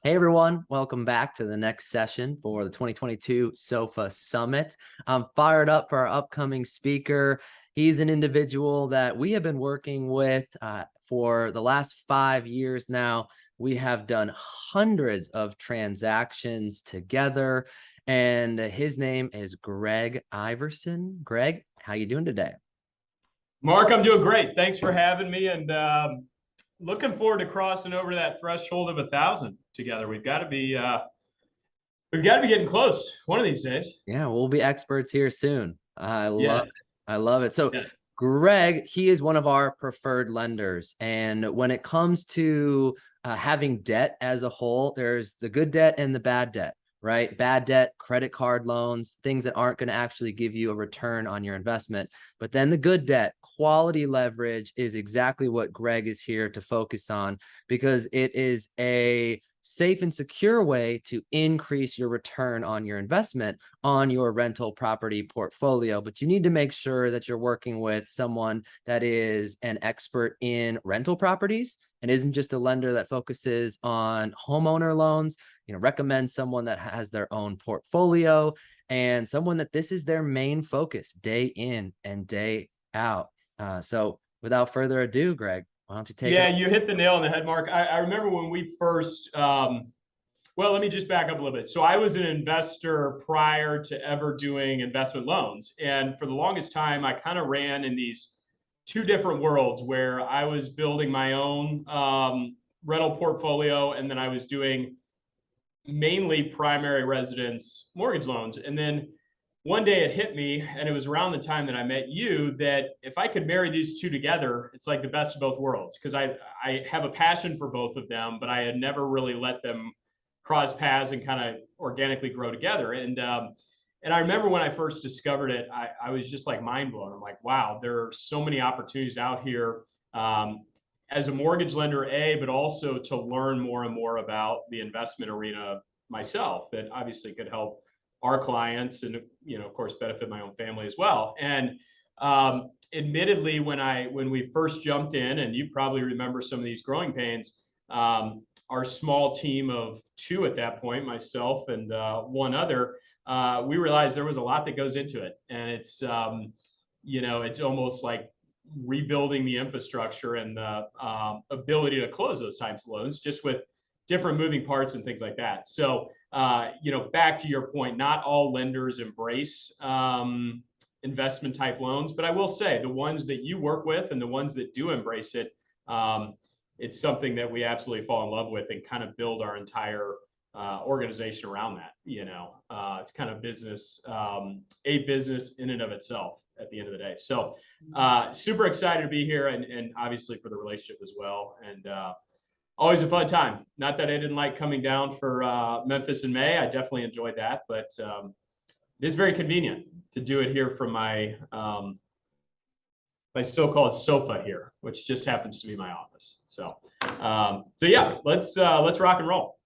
Hey everyone, welcome back to the next session for the 2022 SOFA Summit. I'm fired up for our upcoming speaker. He's an individual that we have been working with for the last 5 years now. We have done hundreds of transactions together, and his name is Greg Iverson. Greg, how you doing today? Mark, I'm doing great. Thanks for having me, and looking forward to crossing over that threshold of 1,000 together. We've got to be getting close one of these days. Yeah, we'll be experts here soon. I love Yes. it. I love it. So Yes. Greg, he is one of our preferred lenders. And when it comes to having debt as a whole, there's the good debt and the bad debt, right? Bad debt, credit card loans, things that aren't going to actually give you a return on your investment. But then the good debt, quality leverage is exactly what Greg is here to focus on, because it is a safe and secure way to increase your return on your investment on your rental property portfolio. But you need to make sure that you're working with someone that is an expert in rental properties and isn't just a lender that focuses on homeowner loans. Recommend someone that has their own portfolio and someone that this is their main focus day in and day out. So without further ado, Greg, why don't you take it? Yeah, you hit the nail on the head, Mark. I remember when we first, well, let me just back up a little bit. So I was an investor prior to ever doing investment loans. And for the longest time, I kind of ran in these two different worlds where I was building my own rental portfolio, and then I was doing mainly primary residence mortgage loans. And then one day it hit me, and it was around the time that I met you, that if I could marry these two together, it's like the best of both worlds, because I have a passion for both of them, but I had never really let them cross paths and kind of organically grow together. And I remember when I first discovered it, I was just like mind blown. I'm like, wow, there are so many opportunities out here as a mortgage lender, but also to learn more and more about the investment arena myself, that obviously could help our clients and, of course, benefit my own family as well. And admittedly, when we first jumped in, and you probably remember some of these growing pains, our small team of two at that point, myself and one other, we realized there was a lot that goes into it. And it's almost like rebuilding the infrastructure and the ability to close those types of loans, just with different moving parts and things like that. So, back to your point, not all lenders embrace investment type loans, but I will say the ones that you work with and the ones that do embrace it, it's something that we absolutely fall in love with and kind of build our entire organization around that. It's kind of business, a business in and of itself at the end of the day. So super excited to be here, and obviously for the relationship as well. And always a fun time. Not that I didn't like coming down for Memphis in May. I definitely enjoyed that, but it is very convenient to do it here from my so-called sofa here, which just happens to be my office. So yeah, let's rock and roll.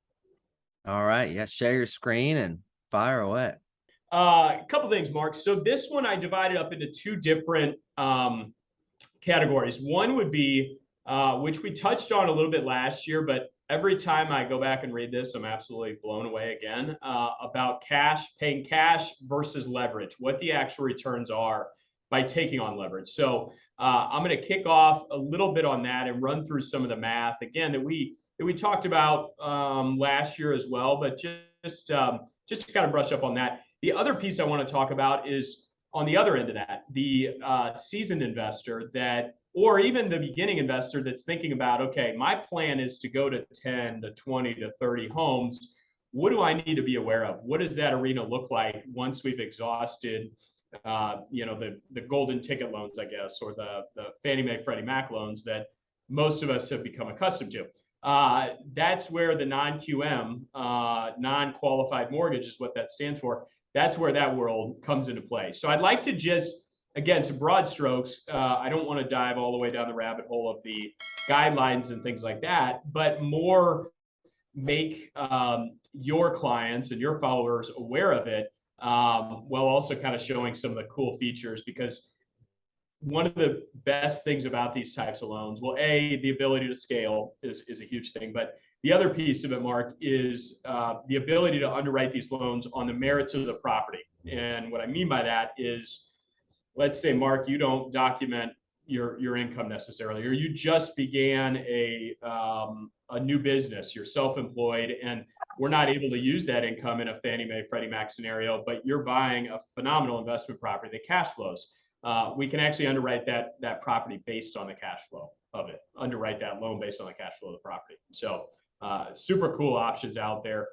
All right. Yeah. Share your screen and fire away. A couple things, Mark. So this one I divided up into two different categories. One would be, which we touched on a little bit last year, but every time I go back and read this, I'm absolutely blown away again, about paying cash versus leverage, what the actual returns are by taking on leverage. So I'm going to kick off a little bit on that and run through some of the math again that we talked about last year as well, but just to kind of brush up on that. The other piece I want to talk about is on the other end of that, the seasoned investor or even the beginning investor that's thinking about, okay, my plan is to go to 10 to 20 to 30 homes. What do I need to be aware of? What does that arena look like once we've exhausted, the golden ticket loans, I guess, or the Fannie Mae, Freddie Mac loans that most of us have become accustomed to? That's where the non-QM, non-qualified mortgage is what that stands for. That's where that world comes into play. So I'd like to just, again, some broad strokes. I don't want to dive all the way down the rabbit hole of the guidelines and things like that, but more make your clients and your followers aware of it, while also kind of showing some of the cool features, because one of the best things about these types of loans, well, the ability to scale is a huge thing, but The other piece of it, Mark, is the ability to underwrite these loans on the merits of the property. And what I mean by that is, let's say, Mark, you don't document your income necessarily, or you just began a new business, you're self-employed, and we're not able to use that income in a Fannie Mae, Freddie Mac scenario, but you're buying a phenomenal investment property that cash flows. We can actually underwrite that property based on the cash flow of it, underwrite that loan based on the cash flow of the property. So super cool options out there.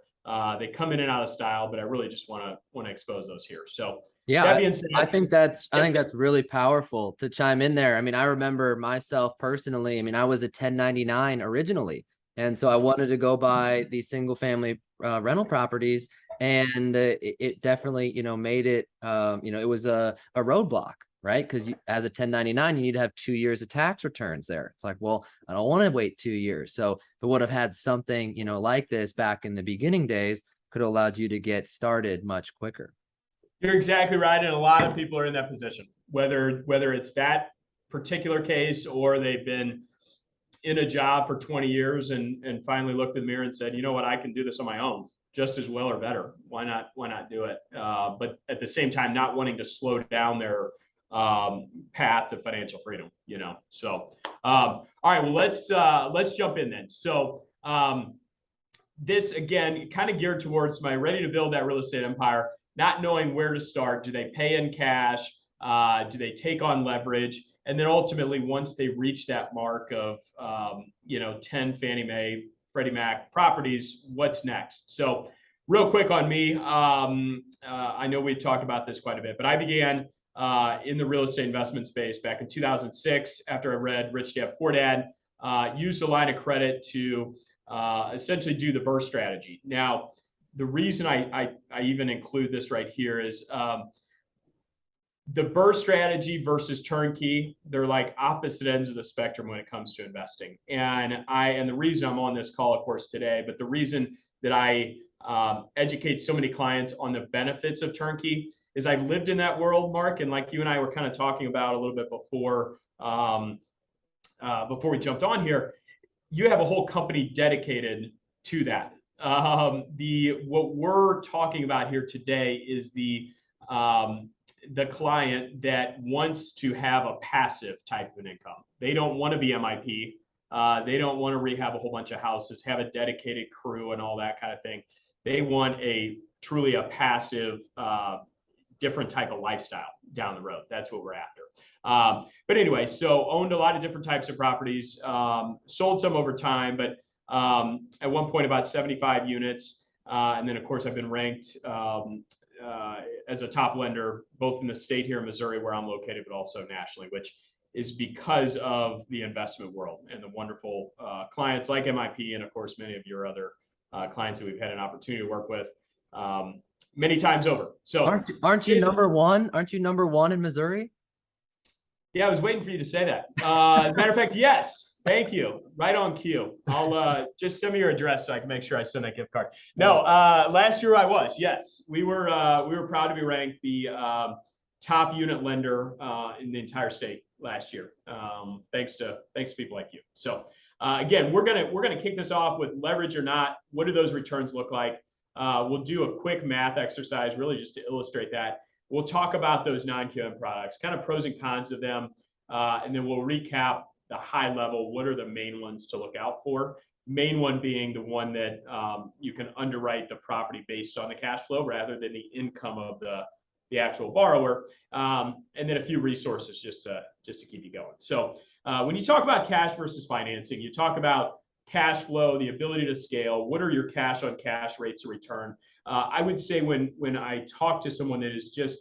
They come in and out of style, but I really just want to expose those here. So Yeah, that being said, I think that's really powerful to chime in there. I mean, I remember myself personally. I mean, I was a 1099 originally, and so I wanted to go buy these single family rental properties, and it definitely, made it, it was a roadblock, right? Because as a 1099, you need to have 2 years of tax returns there. It's like, well, I don't want to wait 2 years. So if I would have had something, like this back in the beginning days, could have allowed you to get started much quicker. You're exactly right, and a lot of people are in that position, whether it's that particular case or they've been in a job for 20 years and finally looked in the mirror and said, you know what, I can do this on my own just as well or better. Why not do it? But at the same time, not wanting to slow down their path to financial freedom. So all right, well, let's jump in then. So this, again, kind of geared towards my ready to build that real estate empire, not knowing where to start. Do they pay in cash? Do they take on leverage? And then ultimately, once they reach that mark of 10 Fannie Mae, Freddie Mac properties, what's next? So real quick on me, I know we've talked about this quite a bit, but I began in the real estate investment space back in 2006 after I read Rich Dad Poor Dad, used a line of credit to essentially do the burst strategy. Now, the reason I even include this right here is the burst strategy versus turnkey. They're like opposite ends of the spectrum when it comes to investing. And the reason I'm on this call, of course, today, but the reason that I educate so many clients on the benefits of turnkey is I've lived in that world, Mark, and like you and I were kind of talking about a little bit before we jumped on here, you have a whole company dedicated to that. What we're talking about here today is the client that wants to have a passive type of an income. They don't want to be MIP. They don't want to rehab a whole bunch of houses, have a dedicated crew and all that kind of thing. They want truly a passive, different type of lifestyle down the road. That's what we're after. But anyway, so owned a lot of different types of properties, sold some over time, but at one point about 75 units. And then, of course, I've been ranked as a top lender, both in the state here in Missouri, where I'm located, but also nationally, which is because of the investment world and the wonderful clients like MIP and, of course, many of your other clients that we've had an opportunity to work with many times over. So aren't you number one? Aren't you number one in Missouri? Yeah, I was waiting for you to say that. As a matter of fact, yes. Thank you. Right on cue. I'll just send me your address so I can make sure I send that gift card. No, last year I was. Yes, we were proud to be ranked the top unit lender in the entire state last year. Thanks to people like you. So again, we're gonna kick this off with leverage or not. What do those returns look like? We'll do a quick math exercise, really just to illustrate that. We'll talk about those non-QM products, kind of pros and cons of them, and then we'll recap the high level. What are the main ones to look out for? Main one being the one that you can underwrite the property based on the cash flow rather than the income of the actual borrower, and then a few resources just to keep you going. So when you talk about cash versus financing, you talk about cash flow, the ability to scale. What are your cash on cash rates of return? I would say when I talk to someone that is just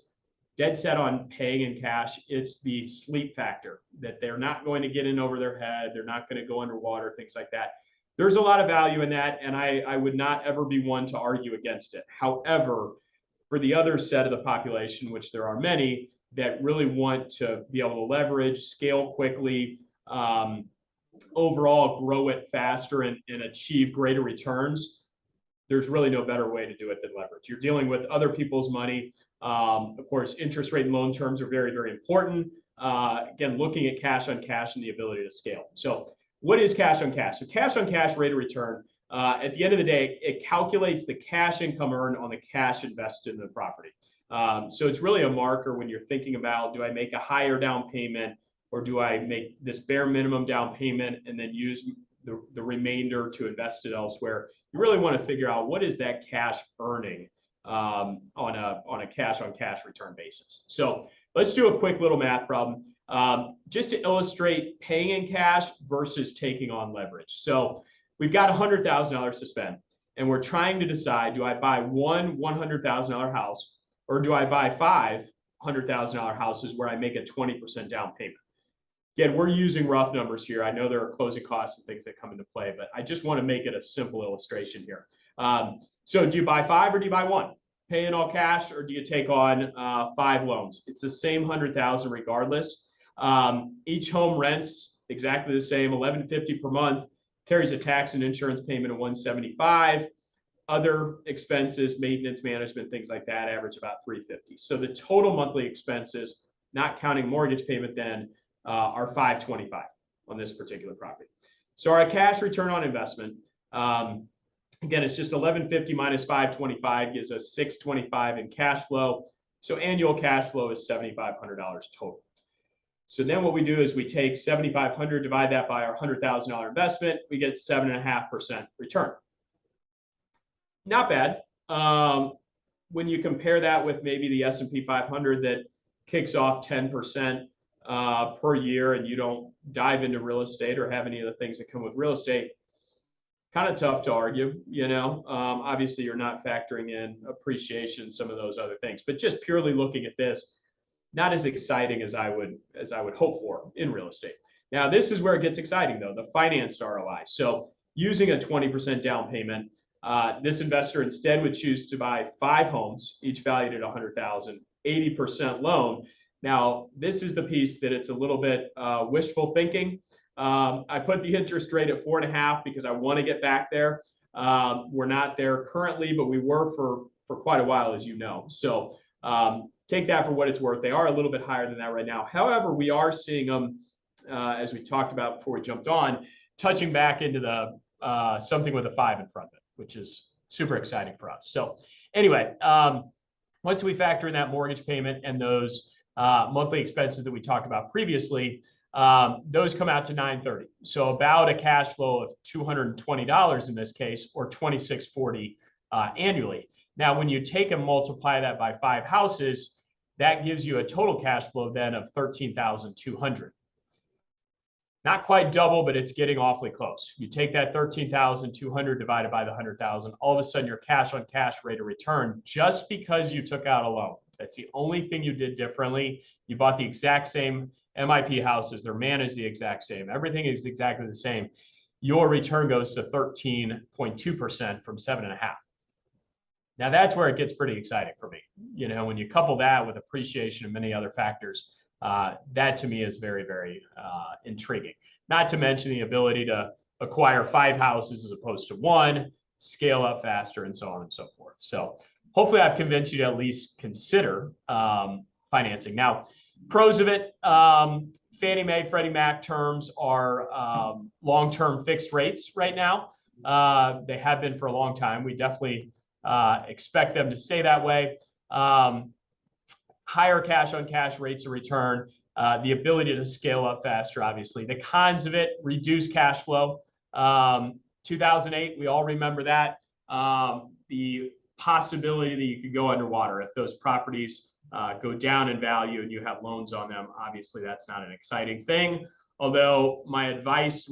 dead set on paying in cash, it's the sleep factor, that they're not going to get in over their head. They're not going to go underwater, things like that. There's a lot of value in that, and I would not ever be one to argue against it. However, for the other set of the population, which there are many, that really want to be able to leverage, scale quickly, overall grow it faster and achieve greater returns, there's really no better way to do it than leverage. You're dealing with other people's money. Of course, interest rate and loan terms are very, very important. Again, looking at cash on cash and the ability to scale. So what is cash on cash? So cash on cash rate of return, At the end of the day, it calculates the cash income earned on the cash invested in the property. So it's really a marker when you're thinking about, do I make a higher down payment, or do I make this bare minimum down payment and then use the remainder to invest it elsewhere? You really want to figure out what is that cash earning on a cash on cash return basis. So let's do a quick little math problem just to illustrate paying in cash versus taking on leverage. So we've got $100,000 to spend, and we're trying to decide, do I buy one $100,000 house, or do I buy five $100,000 houses where I make a 20% down payment? Again, we're using rough numbers here. I know there are closing costs and things that come into play, but I just want to make it a simple illustration here. So do you buy five or do you buy one? Pay in all cash, or do you take on five loans? It's the same 100,000 regardless. Each home rents exactly the same, $1,150 per month, carries a tax and insurance payment of $175. Other expenses, maintenance, management, things like that, average about $350. So the total monthly expenses, not counting mortgage payment, then are $525 on this particular property. So our cash return on investment, again, it's just $1,150 minus $525 gives us $625 in cash flow. So annual cash flow is $7,500 total. So then what we do is we take $7,500, divide that by our $100,000 investment, we get 7.5% return. Not bad. When you compare that with maybe the S&P 500 that kicks off 10% per year, and you don't dive into real estate or have any of the things that come with real estate, kind of tough to argue, you know. Obviously, you're not factoring in appreciation, some of those other things, but just purely looking at this, not as exciting as I would hope for in real estate. Now, this is where it gets exciting, though, the financed ROI. So using a 20% down payment, this investor instead would choose to buy five homes, each valued at $100,000, 80% loan. Now, this is the piece that it's a little bit wishful thinking. I put the interest rate at 4.5 because I want to get back there. We're not there currently, but we were for quite a while, as you know. So take that for what it's worth. They are a little bit higher than that right now. However, we are seeing them, as we talked about before we jumped on, touching back into the something with a 5 in front of it, which is super exciting for us. So anyway, once we factor in that mortgage payment and those monthly expenses that we talked about previously, those come out to $930. So about a cash flow of $220 in this case, or $2640 annually. Now, when you take and multiply that by five houses, that gives you a total cash flow then of $13,200. Not quite double, but it's getting awfully close. You take that $13,200 divided by the $100,000, all of a sudden your cash on cash rate of return, just because you took out a loan. That's the only thing you did differently. You bought the exact same MIP houses. They're managed the exact same. Everything is exactly the same. Your return goes to 13.2% from 7.5. Now that's where it gets pretty exciting for me. You know, when you couple that with appreciation and many other factors, that to me is very, very intriguing. Not to mention the ability to acquire five houses as opposed to one, scale up faster, and so on and so forth. So hopefully I've convinced you to at least consider financing. Now, pros of it, Fannie Mae, Freddie Mac terms are long-term fixed rates right now. They have been for a long time. We definitely expect them to stay that way. Higher cash on cash rates of return, the ability to scale up faster, obviously. The cons of it, reduced cash flow. 2008, we all remember that. The possibility that you could go underwater if those properties go down in value and you have loans on them. Obviously, that's not an exciting thing. Although my advice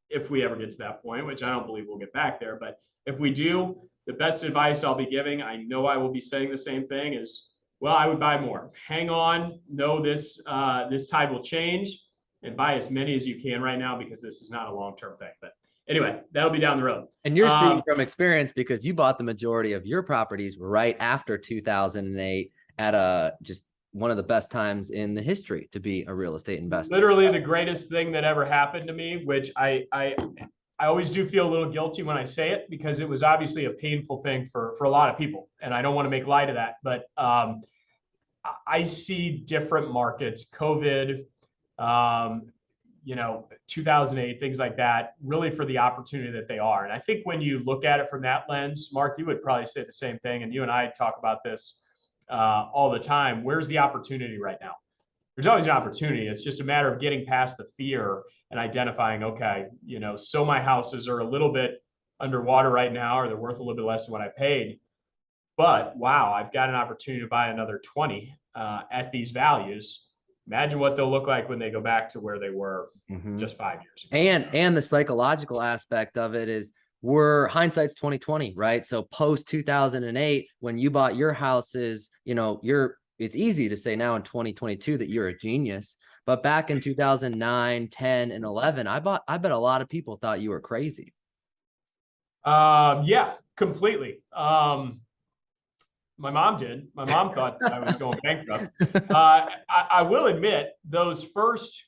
if we ever get to that point, which I don't believe we'll get back there, but if we do, the best advice I'll be giving, I know I will be saying the same thing, is, well, I would buy more. Hang on, know this tide will change, and buy as many as you can right now, because this is not a long-term thing. But anyway, that'll be down the road. And you're speaking from experience, because you bought the majority of your properties right after 2008 at just one of the best times in the history to be a real estate investor. Literally the greatest thing that ever happened to me, which I always do feel a little guilty when I say it, because it was obviously a painful thing for a lot of people, and I don't want to make light of that. But I see different markets, COVID, 2008, things like that, really for the opportunity that they are. And I think when you look at it from that lens, Mark, you would probably say the same thing. And you and I talk about this all the time. Where's the opportunity right now? There's always an opportunity. It's just a matter of getting past the fear and identifying, okay, so my houses are a little bit underwater right now, or they're worth a little bit less than what I paid. But wow, I've got an opportunity to buy another 20 at these values. Imagine what they'll look like when they go back to where they were just 5 years ago. And the psychological aspect of it is hindsight's 2020, right? So post 2008, when you bought your houses, it's easy to say now in 2022 that you're a genius. But back in 2009, 10, and 11, I bet a lot of people thought you were crazy. Yeah, completely. My mom did. My mom thought I was going bankrupt. I will admit, those first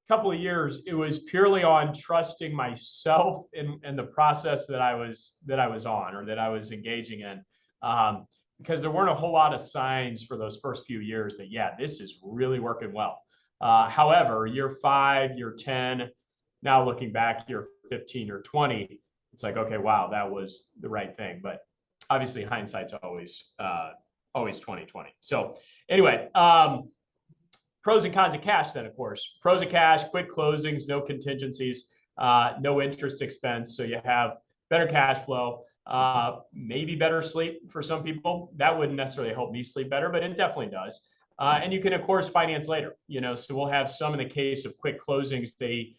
couple of years, it was purely on trusting myself and the process that I was on, or that I was engaging in, because there weren't a whole lot of signs for those first few years that, yeah, this is really working well. However, year 5, year 10, now looking back, year 15 or 20, it's like, okay, wow, that was the right thing. But obviously hindsight's always 2020. So anyway, pros and cons of cash then, of course. Pros of cash: quick closings, no contingencies, no interest expense. So you have better cash flow, maybe better sleep for some people. That wouldn't necessarily help me sleep better, but it definitely does. And you can, of course, finance later. So we'll have some, in the case of quick closings, they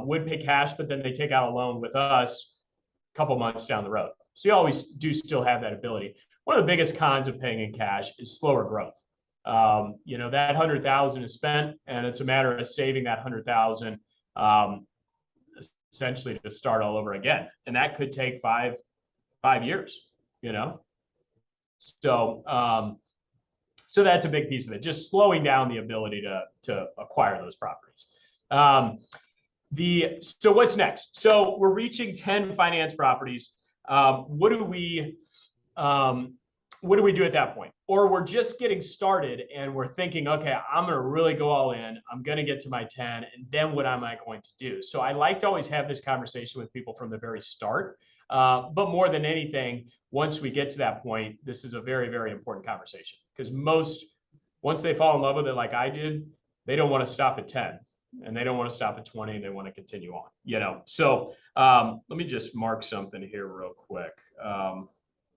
would pay cash, but then they take out a loan with us a couple months down the road. So you always do still have that ability. One of the biggest cons of paying in cash is slower growth. That 100,000 is spent, and it's a matter of saving that 100,000 essentially to start all over again, and that could take five years. So that's a big piece of it, just slowing down the ability to acquire those properties. So what's next? So we're reaching 10 finance properties. What do we do at that point? Or we're just getting started and we're thinking, okay, I'm going to really go all in. I'm going to get to my 10, and then what am I going to do? So I like to always have this conversation with people from the very start. But more than anything, once we get to that point, this is a very, very important conversation, because once they fall in love with it, like I did, they don't want to stop at 10, and they don't want to stop at 20, and they want to continue on, So let me just mark something here real quick.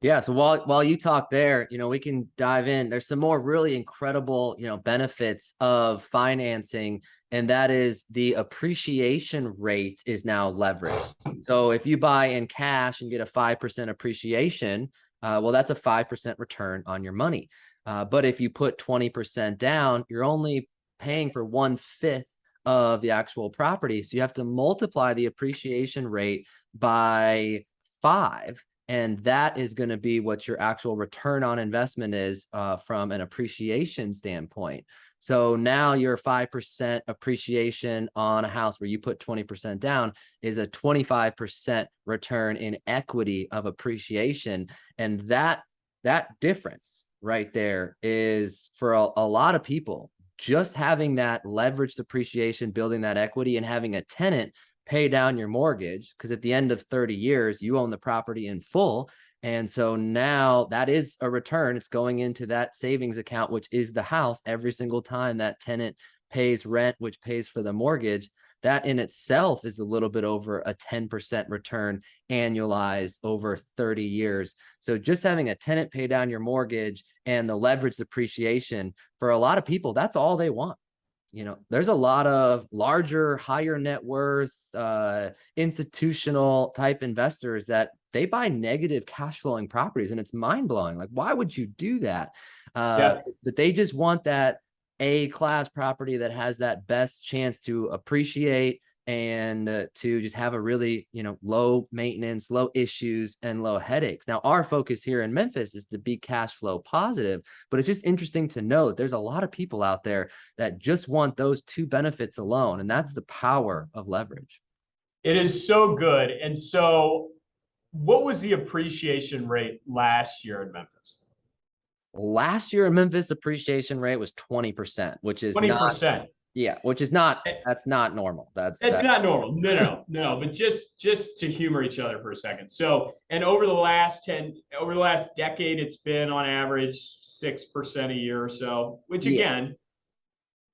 Yeah. So while you talk there, we can dive in. There's some more really incredible, benefits of financing, and that is the appreciation rate is now leveraged. So if you buy in cash and get a 5% appreciation, well, that's a 5% return on your money. But if you put 20% down, you're only paying for 1/5 of the actual property. So you have to multiply the appreciation rate by 5. And that is going to be what your actual return on investment is from an appreciation standpoint. So now your 5% appreciation on a house where you put 20% down is a 25% return in equity of appreciation. And that difference right there is, for a lot of people, just having that leveraged appreciation, building that equity, and having a tenant pay down your mortgage, because at the end of 30 years, you own the property in full. And so now that is a return. It's going into that savings account, which is the house, every single time that tenant pays rent, which pays for the mortgage. That in itself is a little bit over a 10% return annualized over 30 years. So just having a tenant pay down your mortgage and the leverage appreciation, for a lot of people, that's all they want. There's a lot of larger, higher net worth, institutional type investors that they buy negative cash flowing properties, and it's mind blowing. Like, why would you do that? But they just want that A-class property that has that best chance to appreciate and to just have a really, low maintenance, low issues, and low headaches. Now, our focus here in Memphis is to be cash flow positive, but it's just interesting to know that there's a lot of people out there that just want those two benefits alone, and that's the power of leverage. It is so good. And so what was the appreciation rate last year in Memphis? Last year in Memphis, appreciation rate was 20%, which is 20%. Yeah, which is that's not normal. It's That. not normal. No. But just to humor each other for a second. So, and over the last decade, it's been on average 6% a year or so. Which Yeah. again,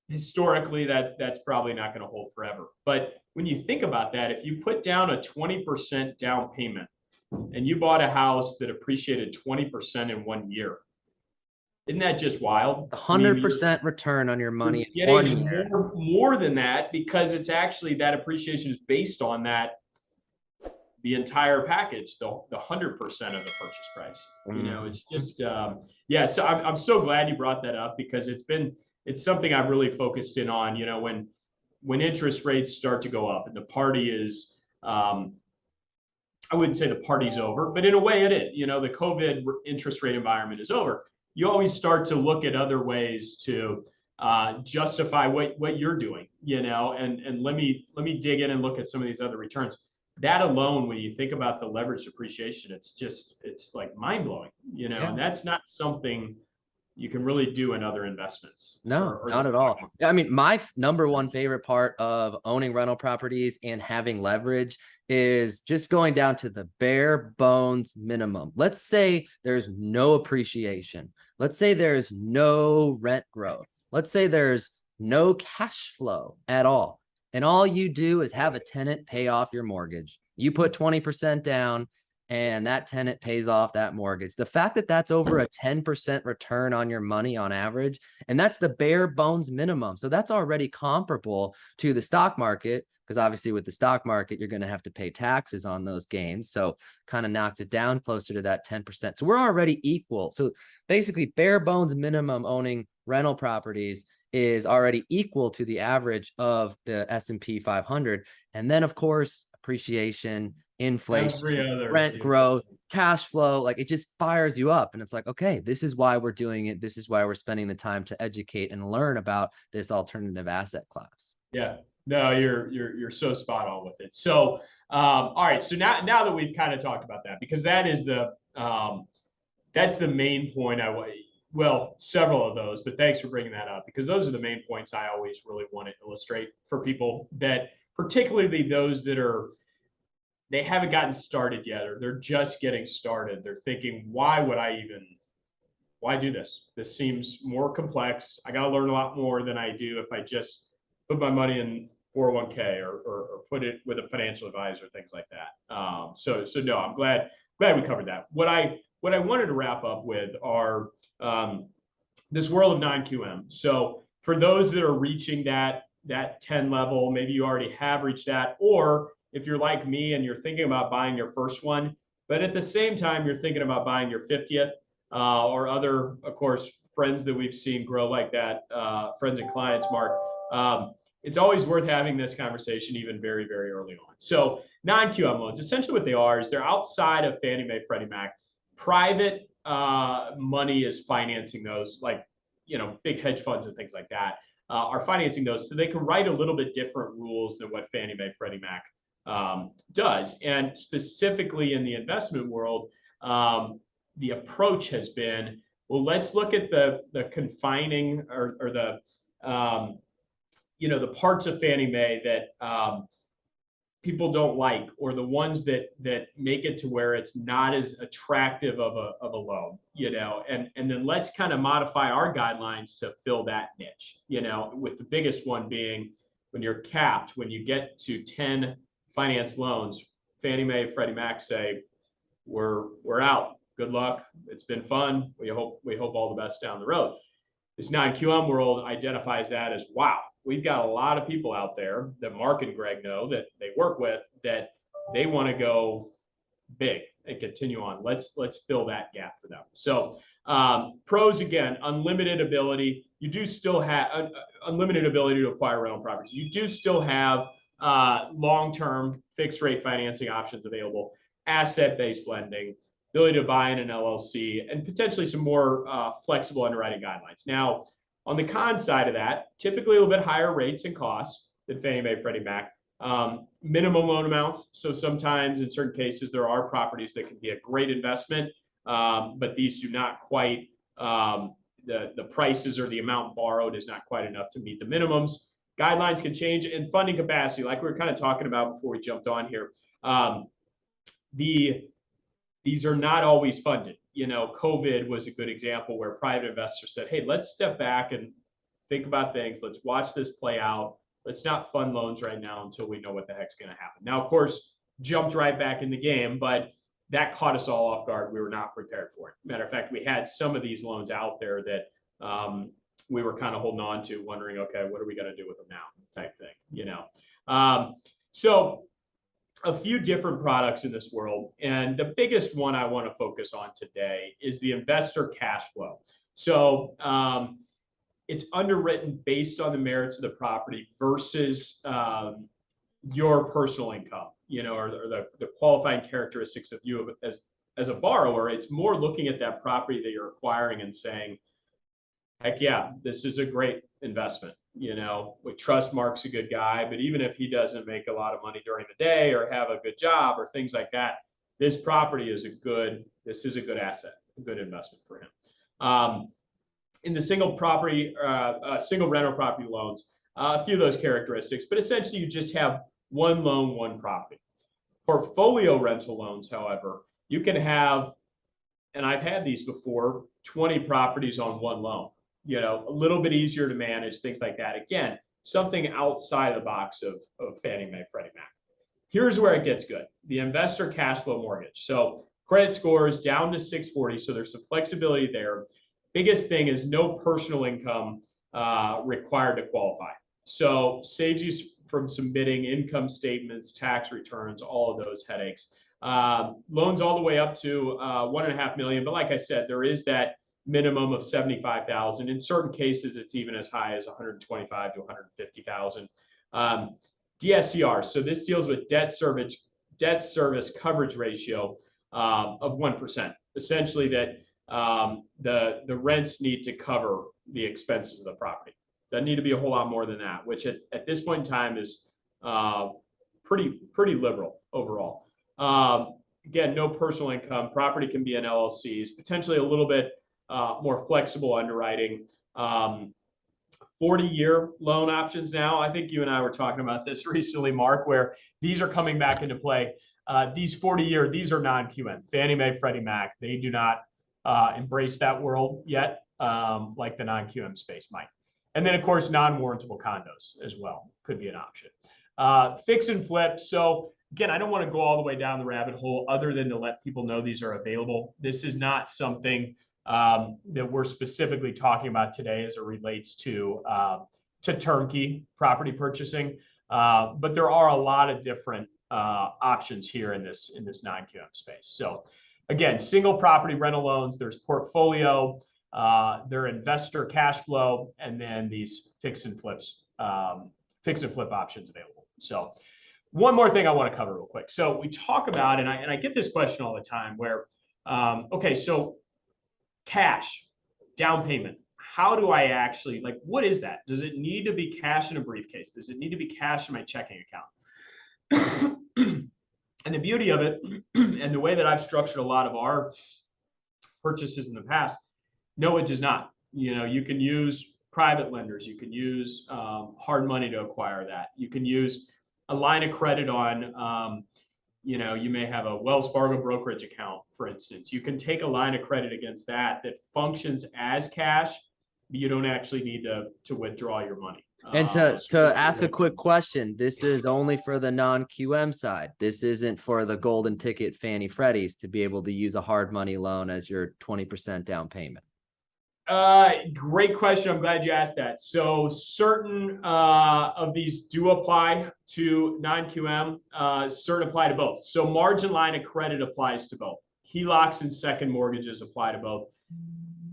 historically, that's probably not going to hold forever. But when you think about that, if you put down a 20% down payment and you bought a house that appreciated 20% in 1 year, isn't that just wild? A I mean, 100% return on your you're money in one getting year. more than that because it's actually that appreciation is based on that the entire package, the 100% of the purchase price. Mhm. It's just yeah. So I'm so glad you brought that up because it's something I've really focused in on. When interest rates start to go up and the party is I wouldn't say the party's over, but in a way it is. The COVID interest rate environment is over. You always start to look at other ways to justify what you're doing, and let me dig in and look at some of these other returns. That alone, when you think about the leverage depreciation, it's like mind blowing, Yeah. and that's not something you can really do in other investments No, or the not at stock all. market. I mean, my number one favorite part of owning rental properties and having leverage is just going down to the bare bones minimum. Let's say there's no appreciation. Let's say there's no rent growth. Let's say there's no cash flow at all. And all you do is have a tenant pay off your mortgage. You put 20% down and that tenant pays off that mortgage. The fact that that's over a 10% return on your money on average, and that's the bare bones minimum. So that's already comparable to the stock market, because obviously with the stock market, you're going to have to pay taxes on those gains. So kind of knocks it down closer to that 10%. So we're already equal. So basically bare bones minimum owning rental properties is already equal to the average of the S&P 500. And then of course, appreciation, inflation, Every other, rent growth, cash flow, like it just fires you up. And it's like, okay, this is why we're doing it. This is why we're spending the time to educate and learn about this alternative asset class. Yeah. No, you're so spot on with it. So, all right. So now that we've kind of talked about that, because that's the main point. Well, several of those, but thanks for bringing that up because those are the main points I always really want to illustrate for people that, particularly those they haven't gotten started yet, or they're just getting started. They're thinking, why do this? This seems more complex. I got to learn a lot more than I do if I just put my money in 401k or put it with a financial advisor, things like that. So no, I'm glad we covered that. What I wanted to wrap up with are this world of non-QM. So for those that are reaching that 10 level, maybe you already have reached that, or if you're like me and you're thinking about buying your first one, but at the same time you're thinking about buying your 50th, or other, of course, friends that we've seen grow like that, friends and clients, Mark. It's always worth having this conversation even very, very early on. So non-QM loans, essentially what they are is they're outside of Fannie Mae, Freddie Mac. Private money is financing those, like, big hedge funds and things like that are financing those. So they can write a little bit different rules than what Fannie Mae, Freddie Mac does. And specifically in the investment world, the approach has been, well, let's look at the confining or the the parts of Fannie Mae that people don't like, or the ones that make it to where it's not as attractive of a loan, and then let's kind of modify our guidelines to fill that niche, with the biggest one being when you're capped, when you get to 10 finance loans, Fannie Mae, Freddie Mac say, we're out. Good luck. It's been fun. We hope all the best down the road. This non-QM world identifies that as, wow, we've got a lot of people out there that Mark and Greg know that they work with that they want to go big and continue on. Let's fill that gap for them. So pros, again, unlimited ability. You do still have unlimited ability to acquire rental properties. You do still have long-term fixed rate financing options available, asset-based lending, ability to buy in an LLC, and potentially some more flexible underwriting guidelines. Now, on the con side of that, typically a little bit higher rates and costs than Fannie Mae, Freddie Mac. Minimum loan amounts. So sometimes in certain cases, there are properties that can be a great investment, but these do not quite, the prices or the amount borrowed is not quite enough to meet the minimums. guidelines can change, and funding capacity, like we were kind of talking about before we jumped on here. These are not always funded. COVID was a good example where private investors said, hey, let's step back and think about things. Let's watch this play out. Let's not fund loans right now until we know what the heck's going to happen. Now, of course, jumped right back in the game, but that caught us all off guard. We were not prepared for it. Matter of fact, we had some of these loans out there that we were kind of holding on to, wondering, okay, what are we going to do with them now, type thing. So a few different products in this world, and the biggest one I want to focus on today is the investor cash flow. So it's underwritten based on the merits of the property versus your personal income, or the qualifying characteristics of you as a borrower. It's more looking at that property that you're acquiring and saying, heck yeah, this is a great investment. We trust Mark's a good guy, but even if he doesn't make a lot of money during the day or have a good job or things like that, this property is a good asset, a good investment for him. In the single rental property loans, a few of those characteristics, but essentially you just have one loan, one property. Portfolio rental loans, however, you can have, and I've had these before, 20 properties on one loan. A little bit easier to manage, things like that. Again, something outside of the box of Fannie Mae, Freddie Mac. Here's where it gets good. The investor cash flow mortgage. So credit score is down to 640, so there's some flexibility there. Biggest thing is no personal income required to qualify. So saves you from submitting income statements, tax returns, all of those headaches. Loans all the way up to $1.5 million. But like I said, there is that minimum of $75,000. In certain cases, it's even as high as $125,000 to $150,000. DSCR. So this deals with debt service coverage ratio of 1%. Essentially, that the rents need to cover the expenses of the property. Doesn't need to be a whole lot more than that, which at this point in time is pretty liberal overall. Again, no personal income. Property can be in LLCs, potentially a little bit more flexible underwriting. 40-year loan options now. I think you and I were talking about this recently, Mark, where these are coming back into play. These 40-year, these are non-QM. Fannie Mae, Freddie Mac, they do not embrace that world yet, like the non-QM space might. And then, of course, non-warrantable condos as well could be an option. Fix and flip. So again, I don't want to go all the way down the rabbit hole other than to let people know these are available. This is not something that we're specifically talking about today as it relates to turnkey property purchasing. But there are a lot of different options here in this non-QM space. So again, single property rental loans, there's portfolio, their investor cash flow, and then these fix and flip options available. So one more thing I want to cover real quick. So we talk about, and I get this question all the time where, okay, so cash, down payment, how do I actually, like, what is that? Does it need to be cash in a briefcase? Does it need to be cash in my checking account? And the beauty of it, and the way that I've structured a lot of our purchases in the past, no, it does not. You can use private lenders. You can use hard money to acquire that. You can use a line of credit on, you may have a Wells Fargo brokerage account, for instance. You can take a line of credit against that functions as cash, but you don't actually need to withdraw your money. And to ask a quick question, this is only for the non-QM side. This isn't for the golden ticket Fannie Freddies to be able to use a hard money loan as your 20% down payment. Great question. I'm glad you asked that. So certain of these do apply to non-QM, certain apply to both. So margin line of credit applies to both. HELOCs and second mortgages apply to both.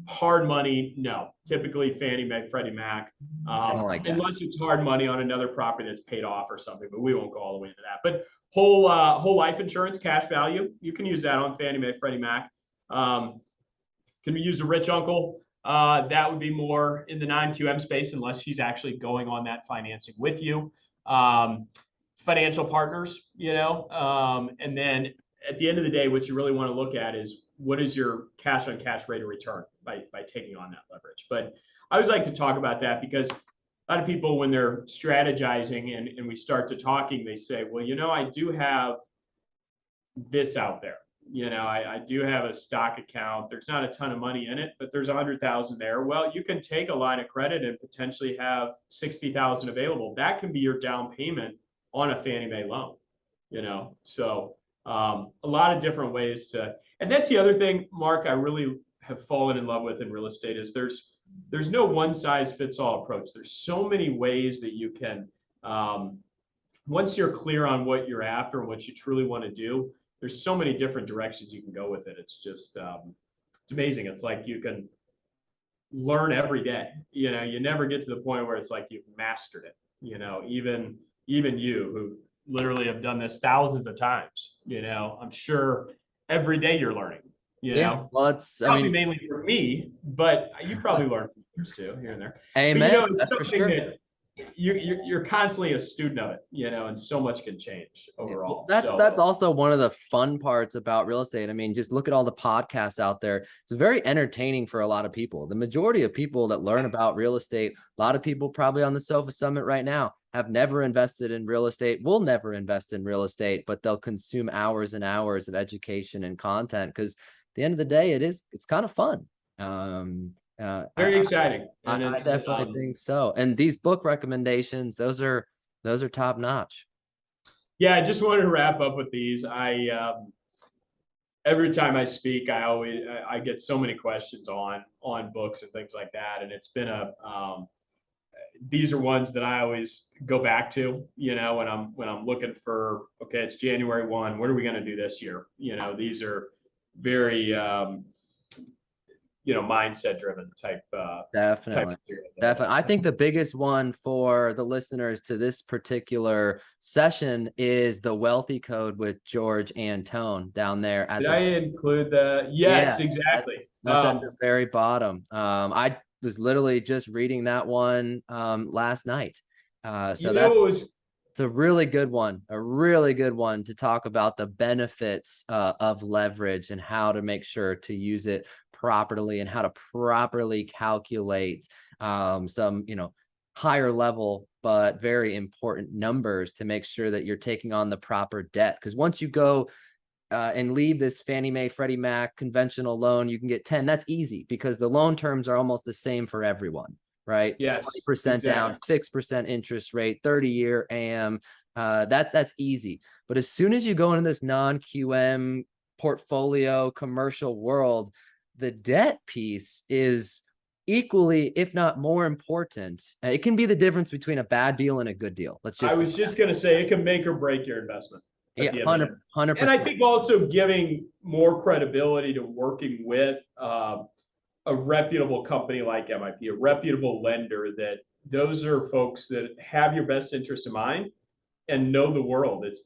Hard money, no. Typically Fannie Mae, Freddie Mac, unless it's hard money on another property that's paid off or something, but we won't go all the way into that. But whole life insurance, cash value, you can use that on Fannie Mae, Freddie Mac. Can we use a rich uncle? That would be more in the non-QM space unless he's actually going on that financing with you. Financial partners, and then at the end of the day, what you really want to look at is what is your cash on cash rate of return by taking on that leverage. But I always like to talk about that because a lot of people, when they're strategizing and we start to talking, they say, well, I do have this out there. I do have a stock account. There's not a ton of money in it, but there's 100,000 there. Well, you can take a line of credit and potentially have 60,000 available. That can be your down payment on a Fannie Mae loan. So a lot of different ways to, and that's the other thing, Mark, I really have fallen in love with in real estate is there's no one size fits all approach. There's so many ways that you can, once you're clear on what you're after and what you truly want to do, there's so many different directions you can go with it. It's just, it's amazing. It's like you can learn every day. You never get to the point where it's like you've mastered it. Even you who literally have done this thousands of times, I'm sure every day you're learning. Well, it's probably mainly for me, but you probably learn from others too, here and there. Amen. But it's something that you're constantly a student of it, and so much can change overall. That's also one of the fun parts about real estate. I mean, just look at all the podcasts out there. It's very entertaining for a lot of people. The majority of people that learn about real estate, a lot of people probably on the Sofa Summit right now have never invested in real estate, will never invest in real estate, but they'll consume hours and hours of education and content because at the end of the day, it's kind of fun. Very exciting. And I definitely think so. And these book recommendations, those are top notch. Yeah, I just wanted to wrap up with these. Every time I speak, I get so many questions on books and things like that, and it's been these are ones that I always go back to, when I'm looking for, okay, it's January 1, what are we going to do this year? These are very mindset driven type. Definitely. I think the biggest one for the listeners to this particular session is the Wealthy Code with George Antone down there. Did I include that? Yes, exactly. That's at the very bottom. I was literally just reading that one last night. It's a really good one, to talk about the benefits of leverage and how to make sure to use it properly and how to properly calculate some, higher level, but very important numbers to make sure that you're taking on the proper debt. Because once you go and leave this Fannie Mae, Freddie Mac conventional loan, you can get 10. That's easy because the loan terms are almost the same for everyone, right? Yes, 20% down, fixed percent interest rate, 30-year AM. That's easy. But as soon as you go into this non-QM portfolio commercial world, the debt piece is equally, if not more important. It can be the difference between a bad deal and a good deal. I was just going to say it can make or break your investment. Yeah, 100%. And I think also giving more credibility to working with a reputable company like MIP, a reputable lender, that those are folks that have your best interest in mind and know the world. It's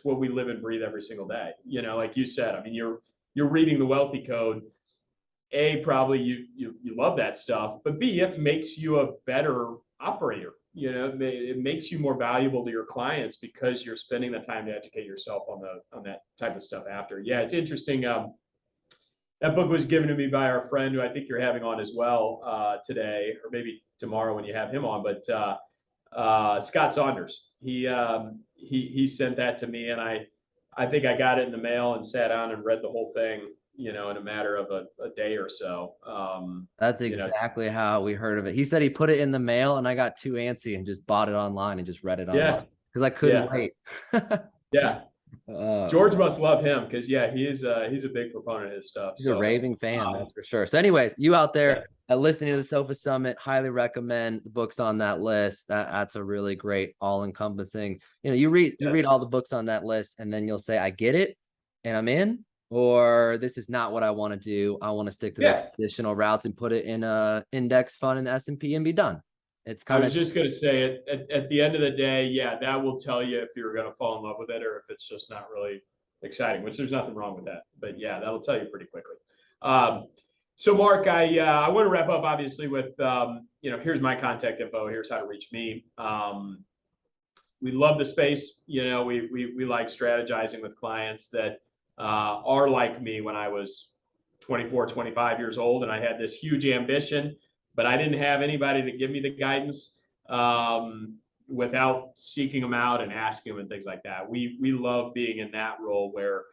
what we live and breathe every single day. Like you said, I mean, you're reading the Wealthy Code. A, probably you love that stuff, but B, it makes you a better operator. It makes you more valuable to your clients because you're spending the time to educate yourself on that type of stuff after. Yeah, it's interesting. That book was given to me by our friend who I think you're having on as well today, or maybe tomorrow when you have him on. But Scott Saunders, he sent that to me, and I think I got it in the mail and sat down and read the whole thing, in a matter of a day or so. That's exactly how we heard of it. He said he put it in the mail, and I got too antsy and just bought it online and just read it online because I couldn't wait. Yeah. George must love him because he's a big proponent of his stuff. He's a raving fan, that's for sure. So anyways, you out there listening to the Sofa Summit, highly recommend the books on that list. That's a really great all-encompassing, you read all the books on that list, and then you'll say, I get it and I'm in, or this is not what I want to do. I want to stick to the traditional routes and put it in a index fund in the S&P and be done. I was just going to say at the end of the day, that will tell you if you're going to fall in love with it or if it's just not really exciting, which there's nothing wrong with that. But that'll tell you pretty quickly. So Mark, I want to wrap up obviously with, here's my contact info. Here's how to reach me. We love the space. We like strategizing with clients that are like me when I was 24, 25 years old, and I had this huge ambition, but I didn't have anybody to give me the guidance. without seeking them out and asking them and things like that. We love being in that role where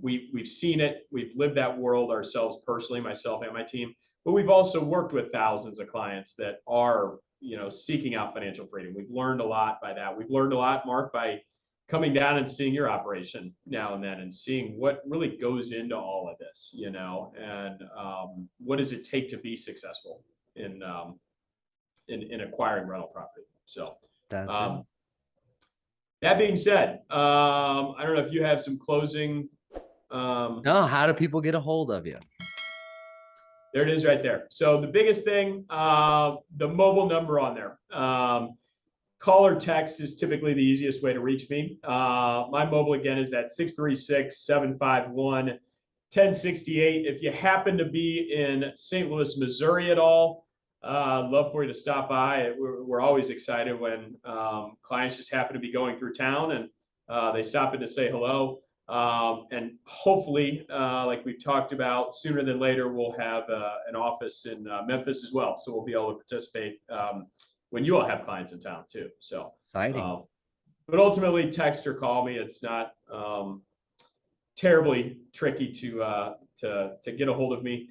we've seen it, we've lived that world ourselves personally, myself and my team, but we've also worked with thousands of clients that are, seeking out financial freedom. We've learned a lot by that. We've learned a lot, Mark, by coming down and seeing your operation now and then and seeing what really goes into all of this, and what does it take to be successful in acquiring rental property. So That's it. That being said, I don't know if you have some closing. No, how do people get a hold of you? There it is right there. So the biggest thing, the mobile number on there. Call or text is typically the easiest way to reach me. My mobile, again, is that 636-751-1068. If you happen to be in St. Louis, Missouri at all, I'd love for you to stop by. We're always excited when clients just happen to be going through town and they stop in to say hello. And hopefully, like we've talked about, sooner than later, we'll have an office in Memphis as well. So we'll be able to participate when you all have clients in town too. So Exciting. But ultimately, text or call me. It's not terribly tricky to get a hold of me.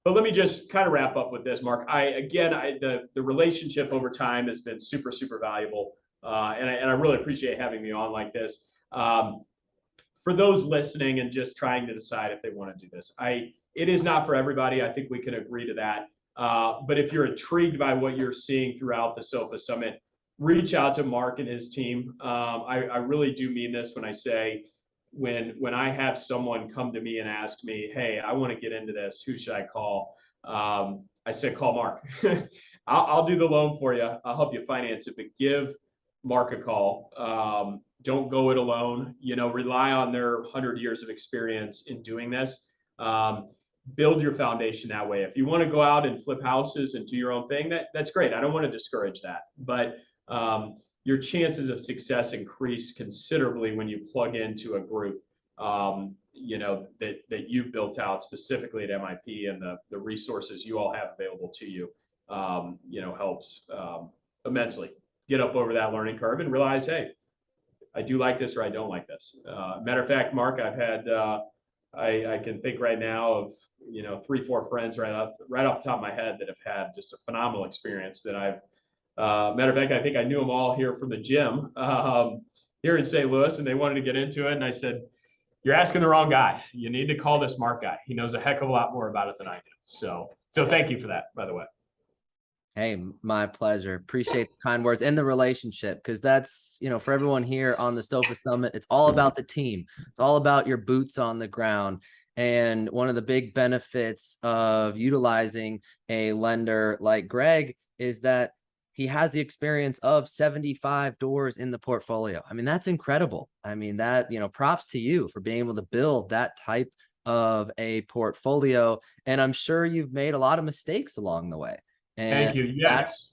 But let me just kind of wrap up with this, Mark. The relationship over time has been super, super valuable, and I really appreciate having me on like this. For those listening and just trying to decide if they want to do this, it is not for everybody. I think we can agree to that. But if you're intrigued by what you're seeing throughout the SOFA Summit, reach out to Mark and his team. I really do mean this when I say, when I have someone come to me and ask me, hey, I want to get into this, who should I call? I said, call Mark. I'll do the loan for you. I'll help you finance it, but give Mark a call. Don't go it alone. Rely on their 100 years of experience in doing this. Build your foundation that way. If you want to go out and flip houses and do your own thing, that's great. I don't want to discourage that, but your chances of success increase considerably when you plug into a group, that you've built out specifically at MIP, and the resources you all have available to you, helps immensely. Get up over that learning curve and realize, hey, I do like this or I don't like this. Matter of fact, Mark, I've had, I can think right now of, 3-4 friends right off the top of my head that have had just a phenomenal experience that I've, matter of fact, I think I knew them all here from the gym here in St. Louis, and they wanted to get into it. And I said, you're asking the wrong guy. You need to call this Mark guy. He knows a heck of a lot more about it than I do. So thank you for that, by the way. Hey, my pleasure. Appreciate the kind words and the relationship, because that's, for everyone here on the SOFA Summit, it's all about the team. It's all about your boots on the ground. And one of the big benefits of utilizing a lender like Greg is that he has the experience of 75 doors in the portfolio. I mean, that's incredible. I mean, that, props to you for being able to build that type of a portfolio. And I'm sure you've made a lot of mistakes along the way. And thank you. Yes.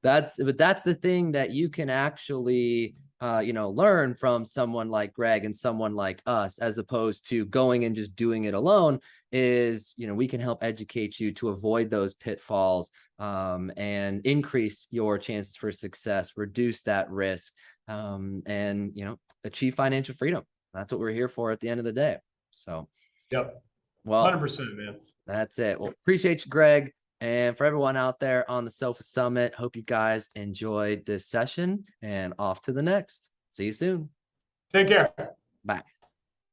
That's the thing that you can actually, learn from someone like Greg and someone like us, as opposed to going and just doing it alone, is, we can help educate you to avoid those pitfalls, and increase your chances for success, reduce that risk, and, achieve financial freedom. That's what we're here for at the end of the day. So, yep. Well, 100%, man. That's it. Well, appreciate you, Greg. And for everyone out there on the SOFA Summit, hope you guys enjoyed this session, and off to the next. See you soon. Take care. Bye.